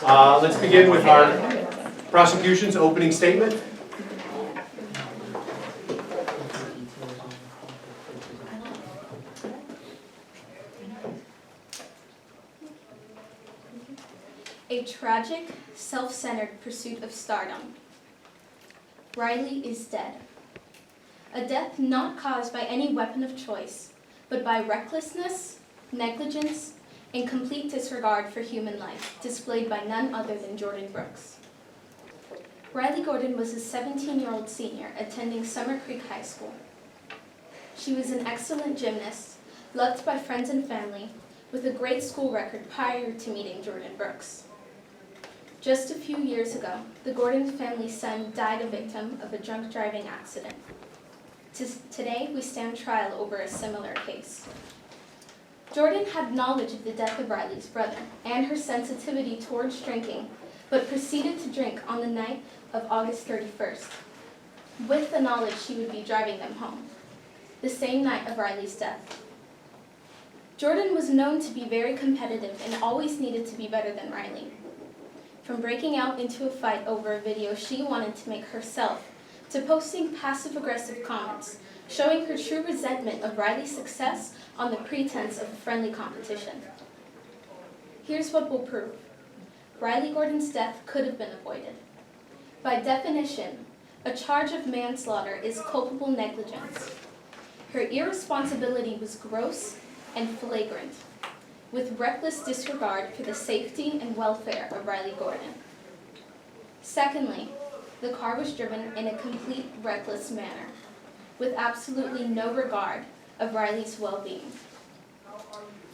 Let's begin with our prosecution's opening statement. A tragic, self-centered pursuit of stardom. Riley is dead. A death not caused by any weapon of choice, but by recklessness, negligence, and complete disregard for human life, displayed by none other than Jordan Brooks. Riley Gordon was a 17-year-old senior attending Summer Creek High School. She was an excellent gymnast, loved by friends and family, with a great school record prior to meeting Jordan Brooks. Just a few years ago, the Gordon family's son died a victim of a drunk driving accident. Today, we stand trial over a similar case. Jordan had knowledge of the death of Riley's brother and her sensitivity towards drinking, but proceeded to drink on the night of August 31st, with the knowledge she would be driving them home, the same night of Riley's death. Jordan was known to be very competitive and always needed to be better than Riley. From breaking out into a fight over a video she wanted to make herself, to posting passive-aggressive comments, showing her true resentment of Riley's success on the pretense of a friendly competition. Here's what will prove. Riley Gordon's death could have been avoided. By definition, a charge of manslaughter is culpable negligence. Her irresponsibility was gross and flagrant, with reckless disregard for the safety and welfare of Riley Gordon. Secondly, the car was driven in a complete reckless manner, with absolutely no regard of Riley's well-being.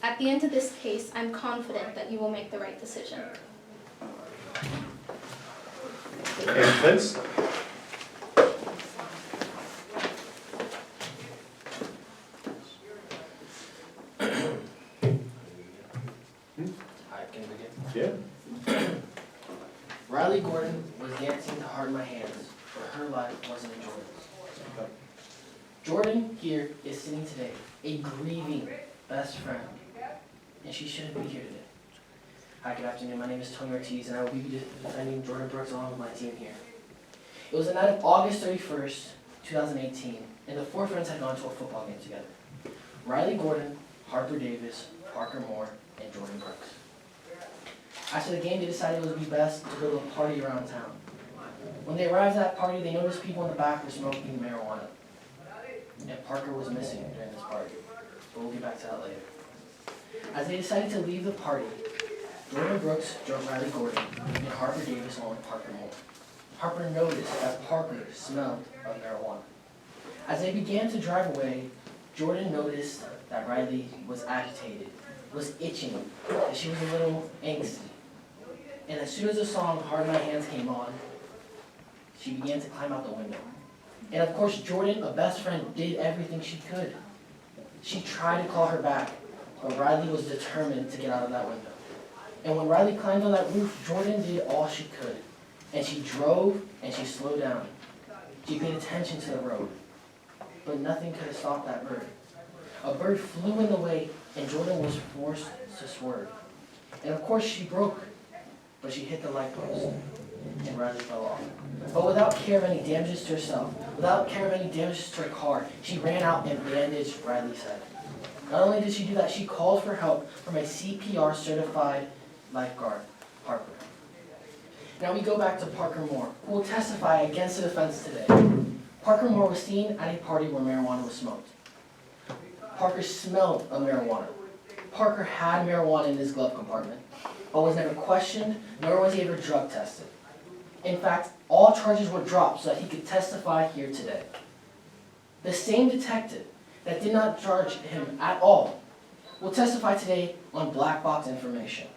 At the end of this case, I'm confident that you will make the right decision. And Vince? I can begin. Yeah. Riley Gordon was dancing to Heart in My Hands, but her life wasn't in Jordan's. Jordan here is sitting today, a grieving best friend, and she shouldn't be here today. Hi, good afternoon. My name is Tony Ortiz, and I will be defending Jordan Brooks along with my team here. It was the night of August 31st, 2018, and the four friends had gone to a football game together. Riley Gordon, Harper Davis, Parker Moore, and Jordan Brooks. After the game, they decided it would be best to go to a party around town. When they arrived at that party, they noticed people in the back were smoking marijuana. And Parker was missing during this party, but we'll get back to that later. As they decided to leave the party, Jordan Brooks drove Riley Gordon, and Harper Davis along with Parker Moore. Harper noticed that Parker smelled of marijuana. As they began to drive away, Jordan noticed that Riley was agitated, was itching, that she was a little angsty. And as soon as the song Heart in My Hands came on, she began to climb out the window. And of course, Jordan, a best friend, did everything she could. She tried to call her back, but Riley was determined to get out of that window. And when Riley climbed on that roof, Jordan did all she could. And she drove and she slowed down. She paid attention to the road. But nothing could have stopped that bird. A bird flew in the way, and Jordan was forced to swerve. And of course, she broke, but she hit the light post, and Riley fell off. But without care of any damages to herself, without care of any damages to her car, she ran out and bandaged Riley's head. Not only did she do that, she called for help from a CPR certified lifeguard, Harper. Now we go back to Parker Moore, who will testify against the defense today. Parker Moore was seen at a party where marijuana was smoked. Parker smelled of marijuana. Parker had marijuana in his glove compartment, but was never questioned, nor was he ever drug tested. In fact, all charges were dropped so that he could testify here today. The same detective that did not charge him at all will testify today on black box information,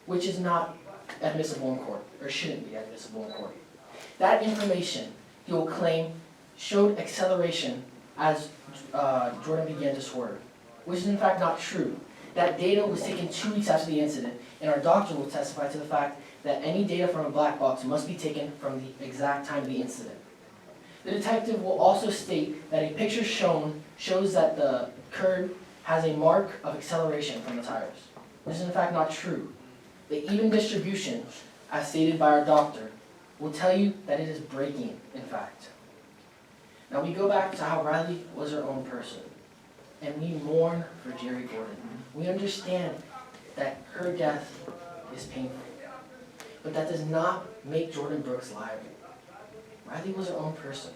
which is not admissible in court, or shouldn't be admissible in court. That information, he will claim, showed acceleration as Jordan began to swerve, which is in fact not true. That data was taken 2 weeks after the incident, and our doctor will testify to the fact that any data from a black box must be taken from the exact time of the incident. The detective will also state that a picture shown shows that the curb has a mark of acceleration from the tires, which is in fact not true. The even distribution as stated by our doctor, will tell you that it is breaking, in fact. Now we go back to how Riley was her own person, and we mourn for Jerry Gordon. We understand that her death is painful, but that does not make Jordan Brooks liable. Riley was her own person.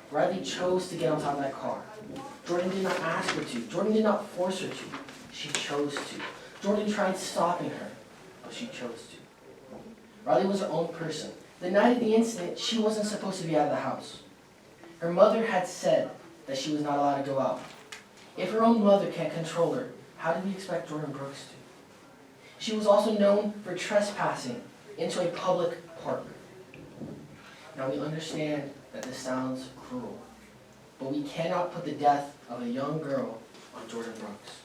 Riley chose to get on top of that car. Jordan did not ask her to. Jordan did not force her to. She chose to. Jordan tried stopping her, but she chose to. Riley was her own person. The night of the incident, she wasn't supposed to be out of the house. Her mother had said that she was not allowed to go out. If her own mother can't control her, how did we expect Jordan Brooks to? She was also known for trespassing into a public park. Now we understand that this sounds cruel, but we cannot put the death of a young girl on Jordan Brooks.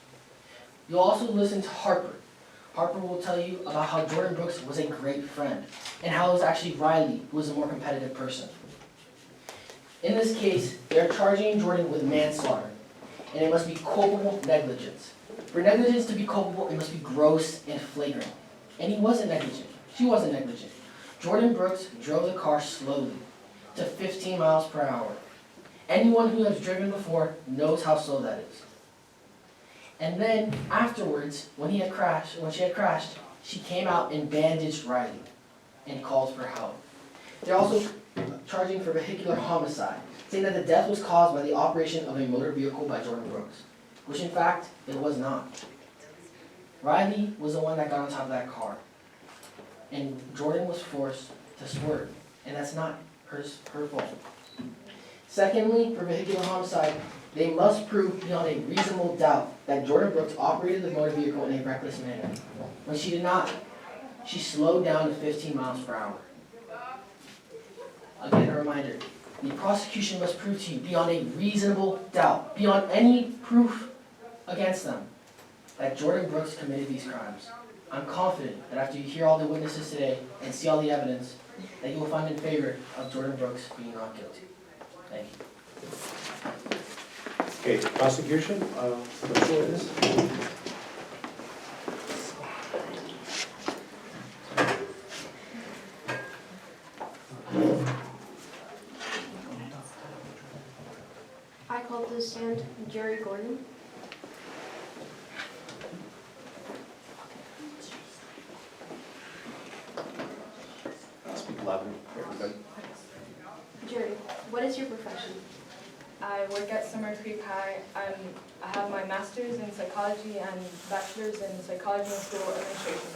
You'll also listen to Harper. Harper will tell you about how Jordan Brooks was a great friend, and how it was actually Riley who was a more competitive person. In this case, they're charging Jordan with manslaughter, and it must be culpable negligence. For negligence to be culpable, it must be gross and flagrant. And he wasn't negligent. She wasn't negligent. Jordan Brooks drove the car slowly, to 15 miles per hour. Anyone who has driven before knows how slow that is. And then afterwards, when she had crashed, she came out and bandaged Riley and called for help. They're also charging for vehicular homicide, saying that the death was caused by the operation of a motor vehicle by Jordan Brooks, which in fact, it was not. Riley was the one that got on top of that car, and Jordan was forced to swerve, and that's not her fault. Secondly, for vehicular homicide, they must prove beyond a reasonable doubt that Jordan Brooks operated the motor vehicle in a reckless manner. When she did not, she slowed down to 15 miles per hour. Again, a reminder, the prosecution must prove to you beyond a reasonable doubt, beyond any proof against them, that Jordan Brooks committed these crimes. I'm confident that after you hear all the witnesses today and see all the evidence, that you will find in favor of Jordan Brooks being not guilty. Thank you. Okay, prosecution, the floor is. I call to the stand Jerry Gordon. Speak louder, everybody. Jerry, what is your profession? I work at Summer Creek High. I have my master's in psychology and bachelor's in psychology and school administration.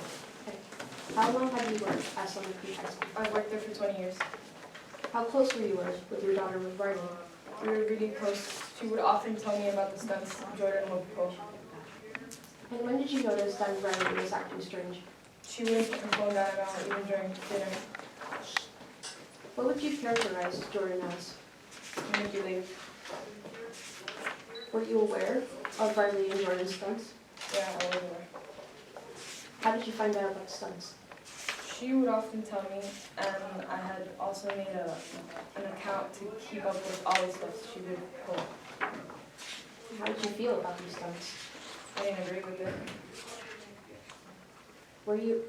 How long have you worked at Summer Creek High School? I've worked there for 20 years. How close were you with your daughter with Riley? We were really close. She would often tell me about the stunts Jordan would pull. And when did you notice that Riley was acting strange? She wouldn't put her phone down at all, even during dinner. What would you characterize Jordan as? Manipulative. Were you aware of Riley and Jordan's stunts? Yeah, I was aware. How did you find out about the stunts? She would often tell me, and I had also made an account to keep up with all the stuff she would pull. How did you feel about these stunts? I didn't agree with it.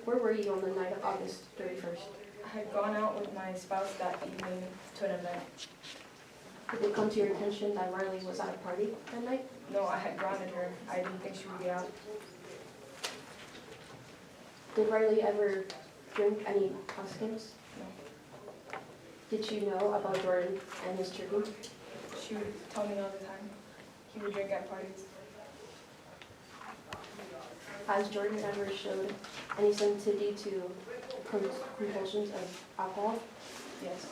Where were you on the night of August 31st? I had gone out with my spouse that evening to an event. Did it come to your attention that Riley was at a party that night? No, I had grounded her. I didn't think she would be out. Did Riley ever drink any intoxicants? No. Did you know about Jordan and his drinking? She would tell me all the time. He would drink at parties. Has Jordan ever showed any sensitivity to compulsions of alcohol? Yes.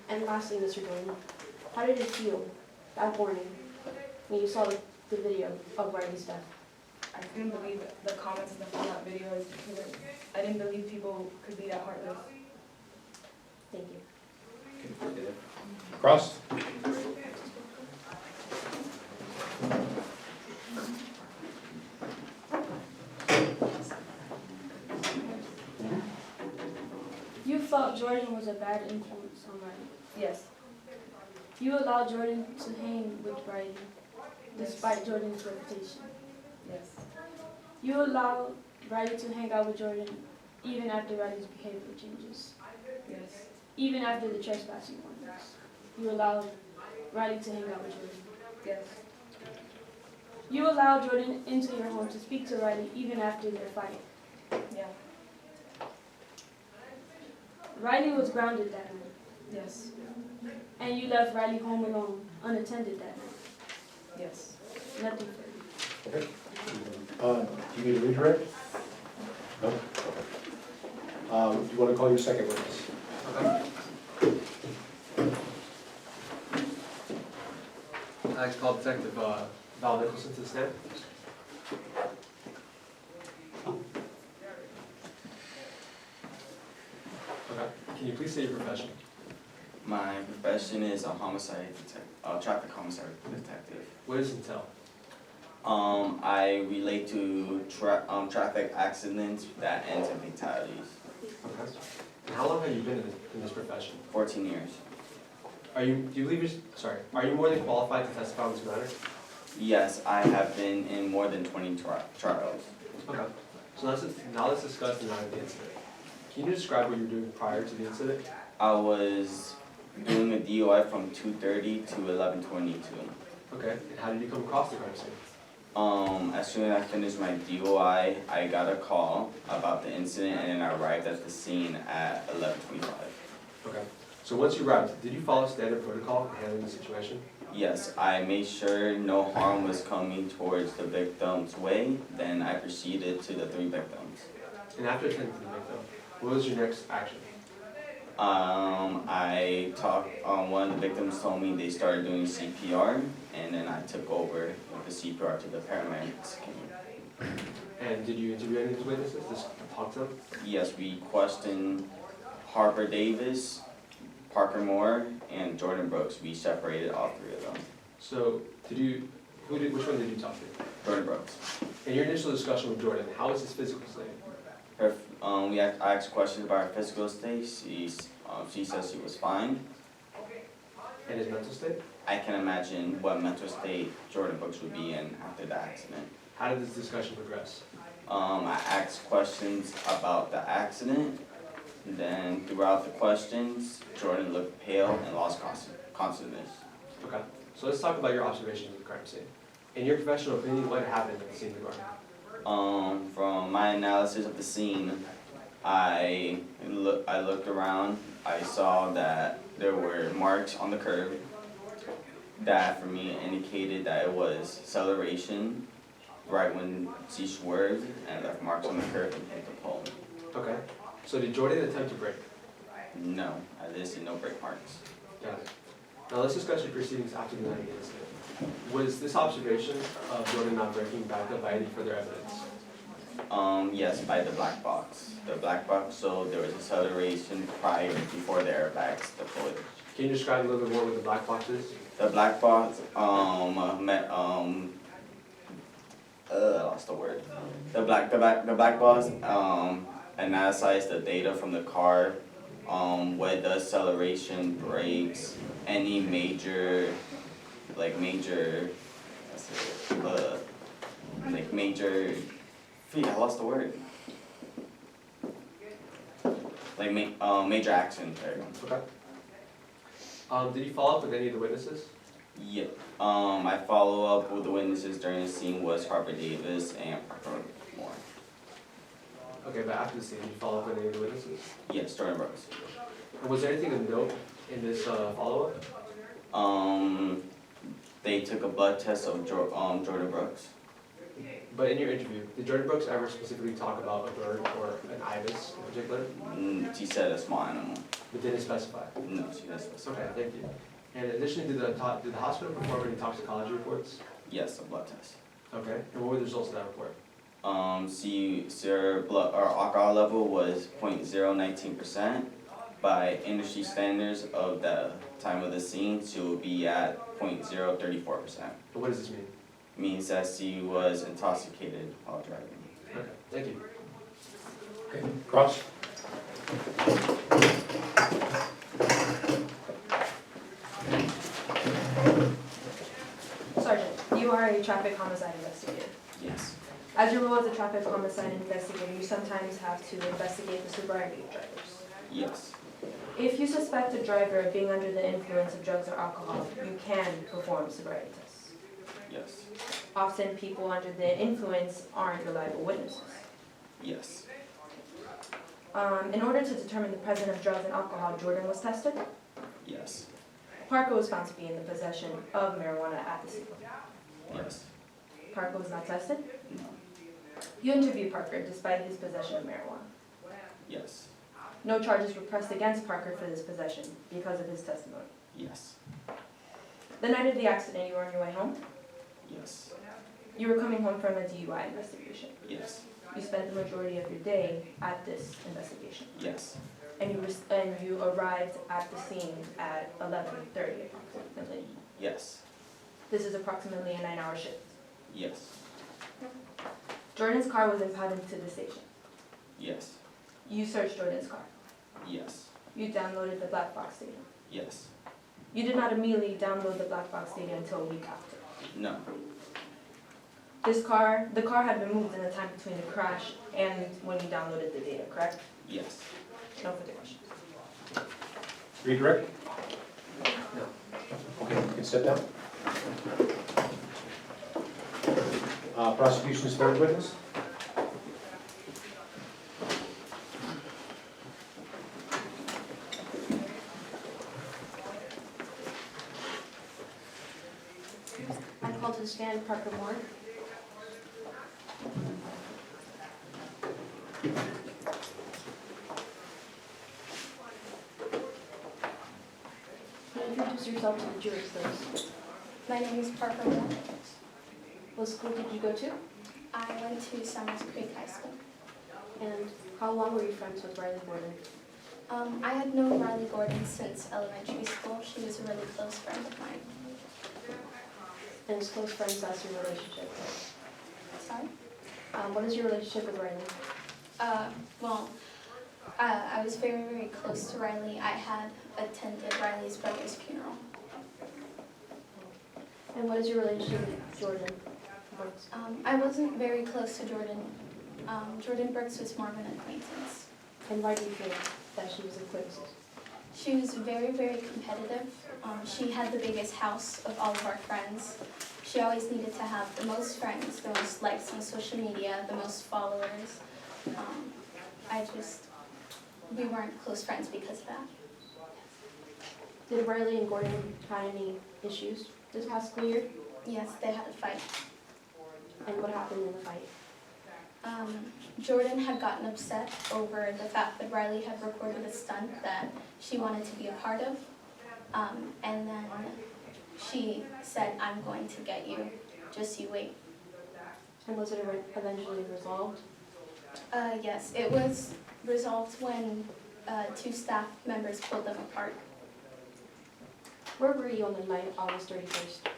And lastly, Mr. Jordan, how did it feel that morning when you saw the video of Riley's death? I couldn't believe the comments on that video. I didn't believe people could be that heartless. Thank you. Cross. You felt Jordan was a bad influence on Riley. Yes. You allowed Jordan to hang with Riley, despite Jordan's reputation. Yes. You allowed Riley to hang out with Jordan even after Riley's behavior changes. Yes. Even after the trespassing warnings, you allowed Riley to hang out with Jordan. Yes. You allowed Jordan into your home to speak to Riley even after their fight. Yeah. Riley was grounded that night, Yes. and you left Riley home alone, unattended that night. Yes. Nothing further. Okay. Do you need to redirect? No? Do you want to call your second witness? I'd like to call Detective Val Nicholson to the stand. Okay, can you please state your profession? My profession is a traffic homicide detective. What does it entail? I relate to traffic accidents that end in fatalities. Okay. And how long have you been in this profession? 14 years. Do you believe are you more than qualified to testify on this matter? Yes, I have been in more than 20 trials. Okay. So now let's discuss the night of the incident. Can you describe what you were doing prior to the incident? I was doing a DUI from 2:30 to 11:22. Okay. And how did you come across the crime scene? As soon as I finished my DUI, I got a call about the incident and I arrived at the scene at 11:25. Okay. So once you arrived, did you follow standard protocol in handling the situation? Yes, I made sure no harm was coming towards the victim's way, then I proceeded to the 3 victims. And after attending to the victim, what was your next action? I talked, one of the victims told me they started doing CPR, and then I took over with the CPR to the paramedics came. And did you interview any of these witnesses? Just talk to them? Yes, we questioned Harper Davis, Parker Moore, and Jordan Brooks. We separated all 3 of them. So, which one did you talk to? Jordan Brooks. In your initial discussion with Jordan, how was his physical state? I asked questions about her physical state. She says she was fine. And his mental state? I can imagine what mental state Jordan Brooks would be in after the accident. How did this discussion progress? I asked questions about the accident. Then throughout the questions, Jordan looked pale and lost consciousness. Okay. So let's talk about your observations of the crime scene. In your professional opinion, what happened at the scene of the crime? From my analysis of the scene, I looked around. I saw that there were marks on the curb that for me indicated that it was acceleration right when she swerved and left marks on the curb and hit the pole. Okay. So did Jordan attempt to brake? No, I didn't see no brake marks. Got it. Now let's discuss your proceedings after the night of the incident. Was this observation of Jordan not braking backed up by any further evidence? Yes, by the black box. The black box, so there was acceleration prior before the airbags deployed. Can you describe a little bit more what the black box is? The black box, I lost the word. The black box, analyzes the data from the car, what it does, acceleration, brakes, any major, I lost the word. Major accident, there you go. Okay. Did you follow up with any of the witnesses? Yep. I follow up with the witnesses during the scene was Harper Davis and Parker Moore. Okay, but after the scene, did you follow up with any of the witnesses? Yes, Jordan Brooks. And was there anything of note in this follow-up? They took a blood test of Jordan Brooks. But in your interview, did Jordan Brooks ever specifically talk about a bird or an ibis in particular? She said a small animal. But didn't specify? No, she didn't specify. Okay, thank you. And additionally, did the hospital perform any toxicology reports? Yes, a blood test. Okay, and what were the results of that report? Her blood or alcohol level was 0.019%. By industry standards of the time of the scene, she will be at 0.034%. And what does this mean? Means that she was intoxicated while driving. Okay, thank you. Okay, Cross? Sergeant, you are a traffic homicide investigator. Yes. As your role as a traffic homicide investigator, you sometimes have to investigate the sobriety of drivers. Yes. If you suspect a driver of being under the influence of drugs or alcohol, you can perform sobriety tests. Yes. Often people under the influence aren't reliable witnesses. Yes. In order to determine the presence of drugs and alcohol, Jordan was tested. Yes. Parker was found to be in the possession of marijuana at the scene. Yes. Parker was not tested. No. You interviewed Parker despite his possession of marijuana. Yes. No charges were pressed against Parker for this possession because of his testimony. Yes. The night of the accident, you were on your way home. Yes. You were coming home from a DUI investigation. Yes. You spent the majority of your day at this investigation. Yes. And you arrived at the scene at 11:30 approximately. Yes. This is approximately a 9-hour shift. Yes. Jordan's car was impounded to the station. Yes. You searched Jordan's car. Yes. You downloaded the black box data. Yes. You did not immediately download the black box data until a week after. No. The car had been moved in the time between the crash and when you downloaded the data, correct? Yes. No further questions. Redirect? No. Okay, you can step down. Prosecution's third witness? I call to the stand Parker Moore. Can you introduce yourself to the jury, please? My name is Parker Moore. What school did you go to? I went to Summers Creek High School. And how long were you friends with Riley Gordon? I had known Riley Gordon since elementary school. She was a really close friend of mine. And as close friends, that's your relationship. Sorry? What is your relationship with Riley? I was very, very close to Riley. I had attended Riley's brother's funeral. And what is your relationship with Jordan Brooks? I wasn't very close to Jordan. Jordan Brooks was more of an acquaintance. And why do you feel that she was acquaintances? She was very, very competitive. She had the biggest house of all of our friends. She always needed to have the most friends, the most likes on social media, the most followers. We weren't close friends because of that. Did Riley and Gordon have any issues this past school year? Yes, they had a fight. And what happened in the fight? Jordan had gotten upset over the fact that Riley had recorded a stunt that she wanted to be a part of. And then she said, "I'm going to get you, just you wait." And was it eventually resolved? Yes, it was resolved when 2 staff members pulled them apart. Where were you on the night of August 31st?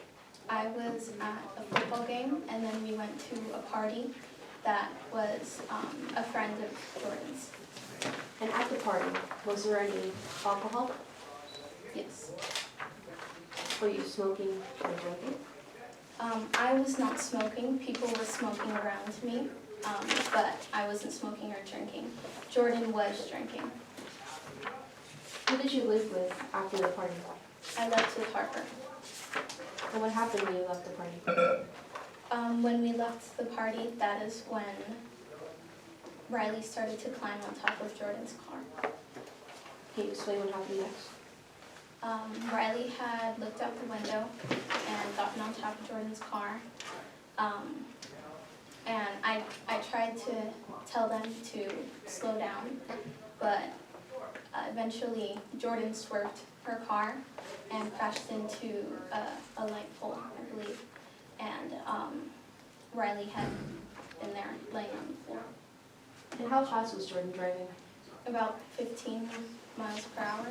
I was at a football game, and then we went to a party that was a friend of Jordan's. And at the party, was there any alcohol? Yes. Were you smoking or drinking? I was not smoking. People were smoking around me, but I wasn't smoking or drinking. Jordan was drinking. Who did you live with after the party? I left with Harper. And what happened when you left the party? When we left the party, that is when Riley started to climb on top of Jordan's car. Can you explain what happened next? Riley had looked out the window and gotten on top of Jordan's car. And I tried to tell them to slow down, but eventually Jordan swerved her car and crashed into a light pole, I believe. And Riley had been there laying on the floor. And how fast was Jordan driving? About 15 miles per hour.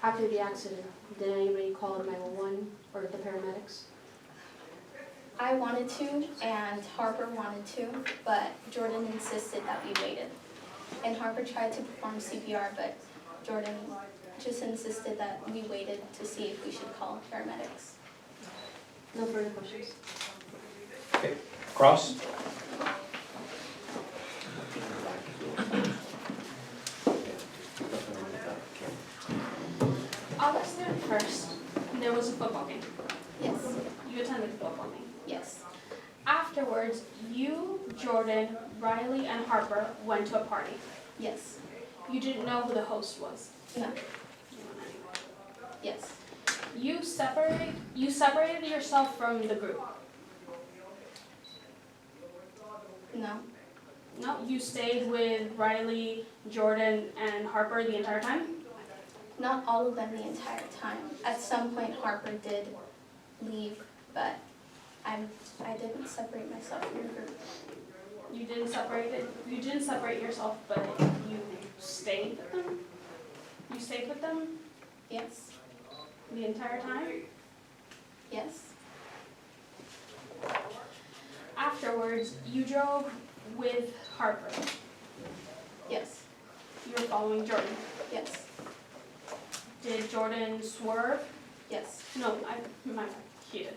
After the accident, did anybody call 911 or the paramedics? I wanted to, and Harper wanted to, but Jordan insisted that we waited. And Harper tried to perform CPR, but Jordan just insisted that we waited to see if we should call paramedics. No further questions. Okay, Cross? August 31st, there was a football game. Yes. You attended the football game. Yes. Afterwards, you, Jordan, Riley, and Harper went to a party. Yes. You didn't know who the host was. No. You went anyway. Yes. You separated yourself from the group. No. No, you stayed with Riley, Jordan, and Harper the entire time? Not all of them the entire time. At some point, Harper did leave, but I didn't separate myself from the group. You didn't separate yourself, but you stayed with them? You stayed with them Yes. the entire time? Yes. Afterwards, you drove with Harper. Yes. You were following Jordan. Yes. Did Jordan swerve? Yes. No, he did.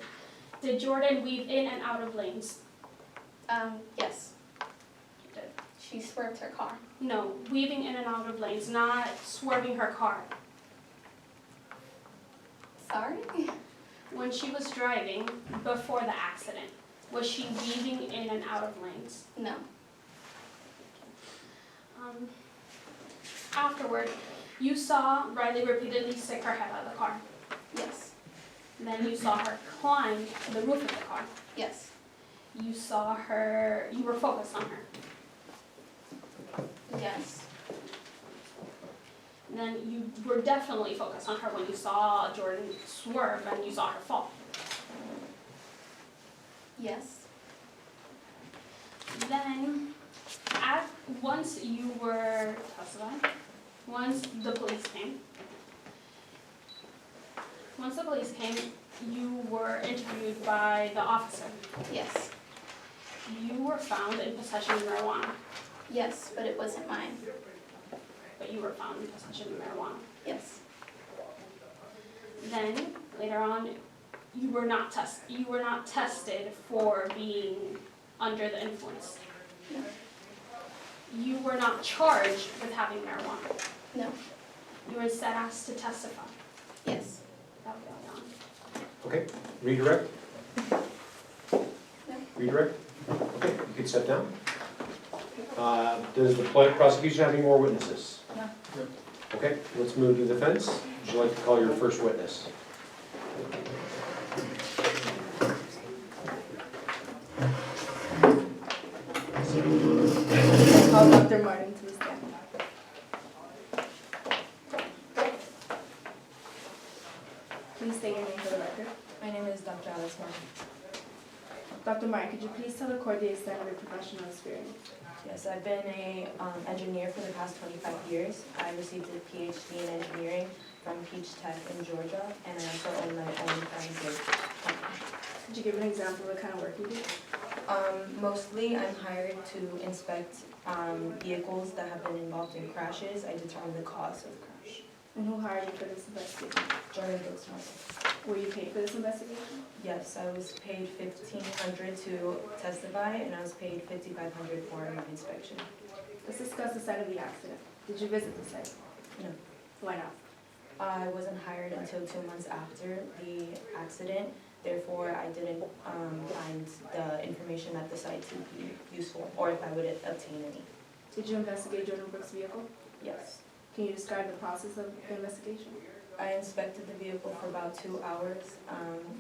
Did Jordan weave in and out of lanes? Yes. He did. She swerved her car. No, weaving in and out of lanes, not swerving her car. Sorry? When she was driving before the accident, was she weaving in and out of lanes? No. Afterward, you saw Riley repeatedly stick her head out of the car. Yes. Then you saw her climb to the roof of the car. Yes. You were focused on her. Yes. And then you were definitely focused on her when you saw Jordan swerve and you saw her fall. Yes. Then, once you were testifying, once the police came, you were interviewed by the officer. Yes. You were found in possession of marijuana, Yes, but it wasn't mine. but you were found in possession of marijuana. Yes. Then, later on, you were not tested for being under the influence. No. You were not charged with having marijuana. No. You were instead asked to testify. Yes. That was early on. Okay, redirect? No. Redirect? Okay, you can step down. Does the prosecution have any more witnesses? No. No. Okay, let's move to the defense. Would you like to call your first witness? Call Dr. Martin to the stand. Please state your name for the record. My name is Dr. Alice Martin. Dr. Martin, could you please tell the court the extent of your professional experience? Yes, I've been a engineer for the past 25 years. I received a PhD in engineering from Peach Tech in Georgia, and I also own my own forensic company. Could you give an example of the kind of work you do? Mostly, I'm hired to inspect vehicles that have been involved in crashes. I determine the cause of the crash. And who hired you for this investigation? Jordan Brooks Martin. Were you paid for this investigation? Yes, I was paid $1,500 to testify, and I was paid $5,500 for my inspection. Let's discuss the site of the accident. Did you visit the site? No. Why not? I wasn't hired until 2 months after the accident. Therefore, I didn't find the information at the site to be useful, or if I would obtain any. Did you investigate Jordan Brooks' vehicle? Yes. Can you describe the process of the investigation? I inspected the vehicle for about 2 hours.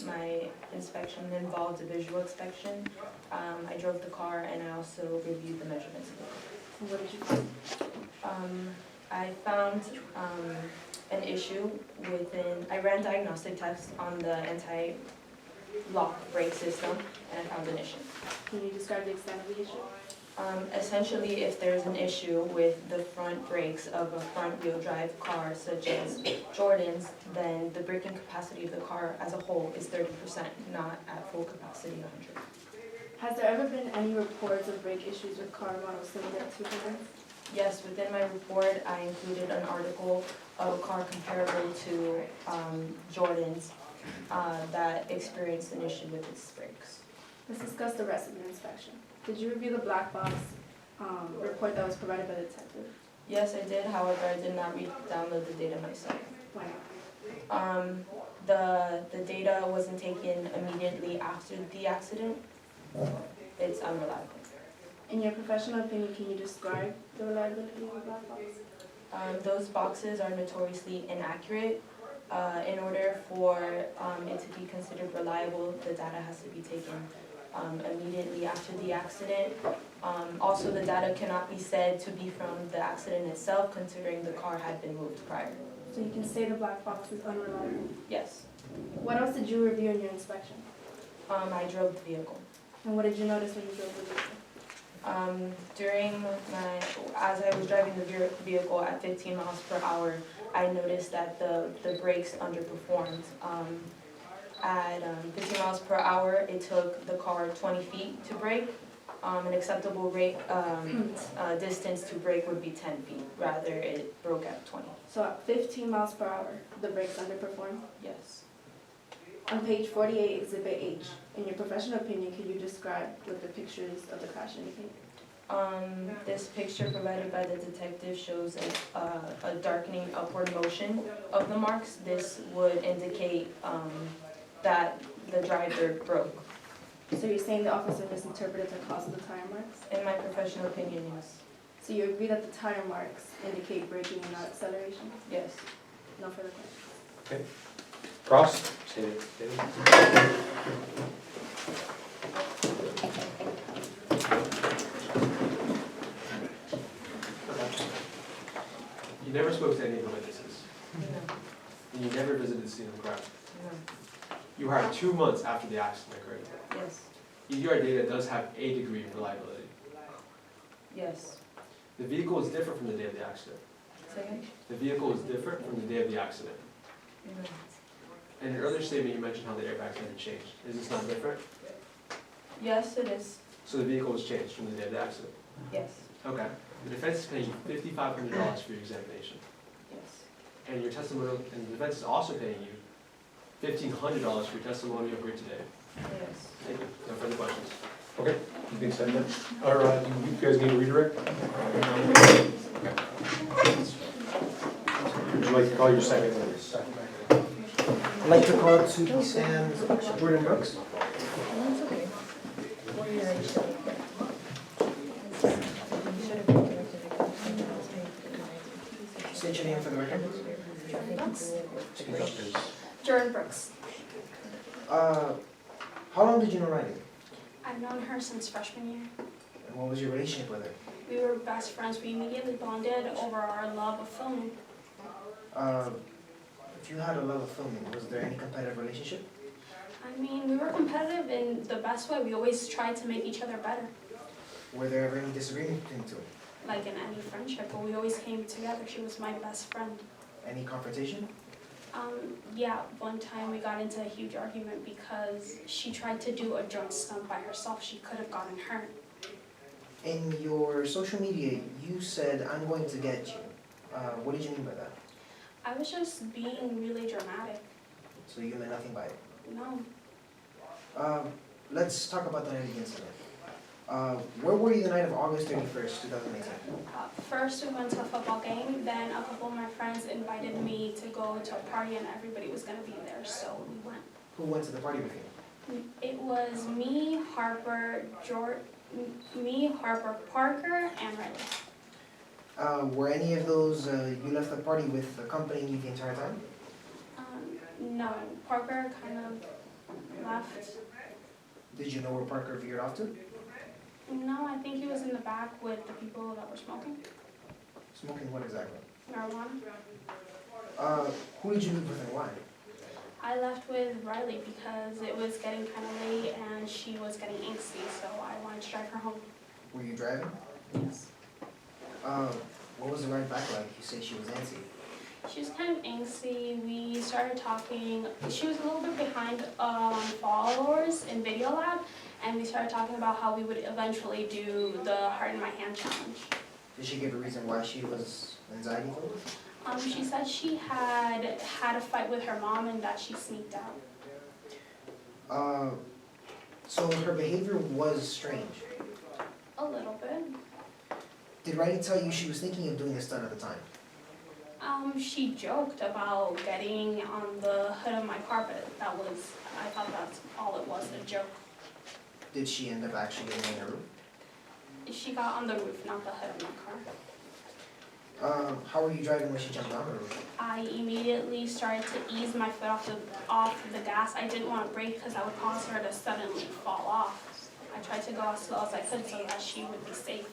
My inspection involved a visual inspection. I drove the car, and I also reviewed the measurements of the car. And what did you find? I found an issue within, I ran diagnostic tests on the anti-lock brake system, and I found an issue. Can you describe the extent of the issue? Essentially, if there's an issue with the front brakes of a front-wheel drive car such as Jordan's, then the braking capacity of the car as a whole is 30%, not at full capacity 100. Has there ever been any reports of brake issues with car models similar to Jordan's? Yes, within my report, I included an article of a car comparable to Jordan's that experienced an issue with its brakes. Let's discuss the rest of your inspection. Did you review the black box report that was provided by the detective? Yes, I did, however, I did not download the data myself. Why not? The data wasn't taken immediately after the accident. It's unreliable. In your professional opinion, can you describe the reliability of the black box? Those boxes are notoriously inaccurate. In order for it to be considered reliable, the data has to be taken immediately after the accident. Also, the data cannot be said to be from the accident itself, considering the car had been moved prior. So you can say the black box is unreliable. Yes. What else did you review in your inspection? I drove the vehicle. And what did you notice when you drove the vehicle? As I was driving the vehicle at 15 miles per hour, I noticed that the brakes underperformed. At 15 miles per hour, it took the car 20 feet to brake. An acceptable rate distance to brake would be 10 feet, rather it broke at 20. So at 15 miles per hour, the brakes underperformed? Yes. On page 48, Exhibit H, in your professional opinion, can you describe what the pictures of the crash indicate? This picture provided by the detective shows a darkening upward motion of the marks. This would indicate that the driver broke. So you're saying the officer misinterpreted the cause of the tire marks? In my professional opinion, yes. So you agree that the tire marks indicate braking and not acceleration? Yes. No further questions. Okay. Cross? State it. You never spoke to any of the witnesses, No. and you never visited the scene of the crime. No. You were hired 2 months after the accident occurred. Yes. EDR data does have a degree of reliability. Yes. The vehicle is different from the day of the accident. Second? The vehicle is different from the day of the accident. No. In an earlier statement, you mentioned how the airbags had been changed. Is this not different? Yes, it is. So the vehicle was changed from the day of the accident? Yes. Okay. The defense is paying you $5,500 for your examination. Yes. And your testimonial, and the defense is also paying you $1,500 for your testimonial here today. Yes. Thank you. No further questions. Okay, you can send them. Or you guys need a redirect? Would you like to call your second witness? I'd like to call to the stand Jordan Brooks. State your name for the record. Jordan Brooks. How long did you know Riley? I've known her since freshman year. And what was your relationship with her? We were best friends. We immediately bonded over our love of filming. If you had a love of filming, was there any competitive relationship? I mean, we were competitive in the best way. We always tried to make each other better, Were there ever any disagreement between the two? like in any friendship, but we always came together. She was my best friend. Any confrontation? Yeah, one time we got into a huge argument because she tried to do a drunk stunt by herself. She could have gotten hurt. In your social media, you said, "I'm going to get you." What did you mean by that? I was just being really dramatic. So you meant nothing by it. No, Let's talk about the night of the incident. Where were you the night of August 31st, 2018? first we went to a football game, then a couple of my friends invited me to go to a party and everybody was gonna be there, so we went. Who went to the party with you? It was me, Harper, Parker, and Riley. Were any of those you left the party with accompanying you the entire time? No, Parker kind of left. Did you know where Parker veered off to? No, I think he was in the back with the people that were smoking Smoking what exactly? marijuana. Who did you leave with and why? I left with Riley because it was getting kind of late and she was getting angsty, so I wanted to drive her home. Were you driving? Yes. What was the ride back like? You say she was antsy. She was kind of angsty. We started talking. She was a little bit behind followers in Video Lab, and we started talking about how we would eventually do the Heart in My Hand challenge. Did she give a reason why she was anxiety filled? She said she had had a fight with her mom and that she sneaked out. So her behavior was strange. A little bit. Did Riley tell you she was thinking of doing a stunt at the time? She joked about getting on the hood of my car, but I thought that's all it was, a joke. Did she end up actually getting on the roof? She got on the roof, not the hood of my car. How were you driving when she jumped on the roof? I immediately started to ease my foot off the gas. I didn't want to brake because that would cause her to suddenly fall off. I tried to go as slow as I could so that she would be safe.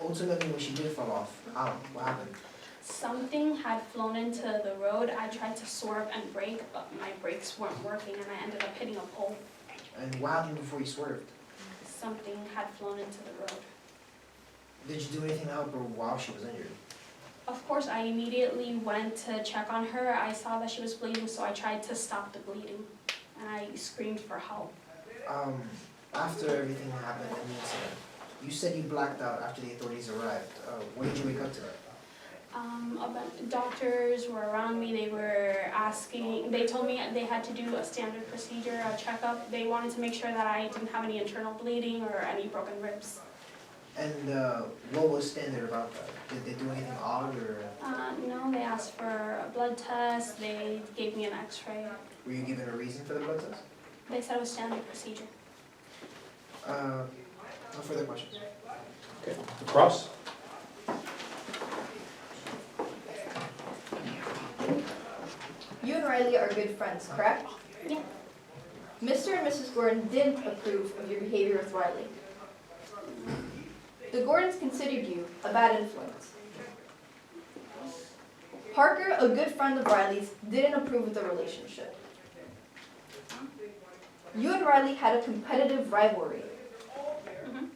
Ultimately, when she did fall off, what happened? Something had flown into the road. I tried to swerve and brake, but my brakes weren't working and I ended up hitting a pole. And what happened before you swerved? Something had flown into the road. Did you do anything to help her while she was injured? Of course, I immediately went to check on her. I saw that she was bleeding, so I tried to stop the bleeding, and I screamed for help. After everything happened in the incident, you said you blacked out after the authorities arrived. What did you wake up to? Doctors were around me. They were asking. They told me they had to do a standard procedure, a checkup. They wanted to make sure that I didn't have any internal bleeding or any broken ribs. And what was standard about that? Did they do anything odd or No, they asked for a blood test. They gave me an X-ray. were you given a reason for the blood test? They said it was standard procedure. No further questions. Okay, Cross? You and Riley are good friends, correct? Yeah. Mr. and Mrs. Gordon didn't approve of your behavior with Riley. The Gordons considered you a bad influence. Parker, a good friend of Riley's, didn't approve of the relationship. You and Riley had a competitive rivalry. Mhm.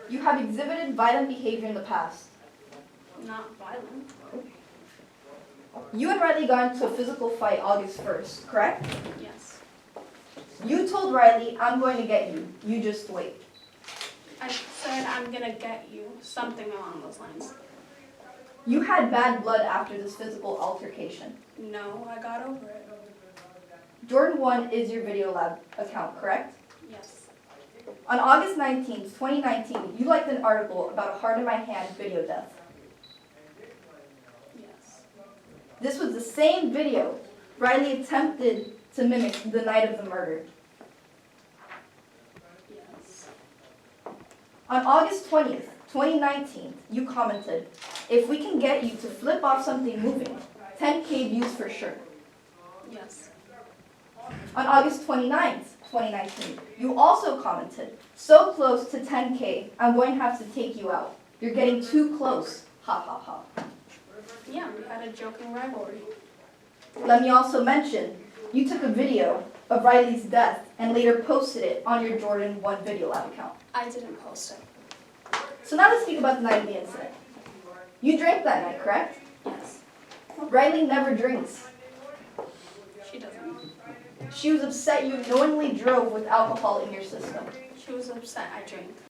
You have exhibited violent behavior in the past. Not violent. You and Riley got into a physical fight August 1st, correct? Yes. You told Riley, I'm going to get you. You just wait. I said I'm gonna get you. Something along those lines. You had bad blood after this physical altercation. No, I got over it. Jordan 1 is your Video Lab account, correct? Yes. On August 19th, 2019, you liked an article about a heart in my hand video death. Yes. This was the same video Riley attempted to mimic the night of the murder. Yes. On August 20th, 2019, you commented, if we can get you to flip off something moving, 10K views for sure. Yes. On August 29th, 2019, you also commented, so close to 10K, I'm going to have to take you out. You're getting too close, ha ha ha. Yeah, we had a joking rivalry. Let me also mention, you took a video of Riley's death and later posted it on your Jordan 1 Video Lab account. I didn't post it. So now let's speak about the night of the incident. You drank that night, correct? Yes. Riley never drinks. She doesn't. She was upset you knowingly drove with alcohol in your system. She was upset I drank.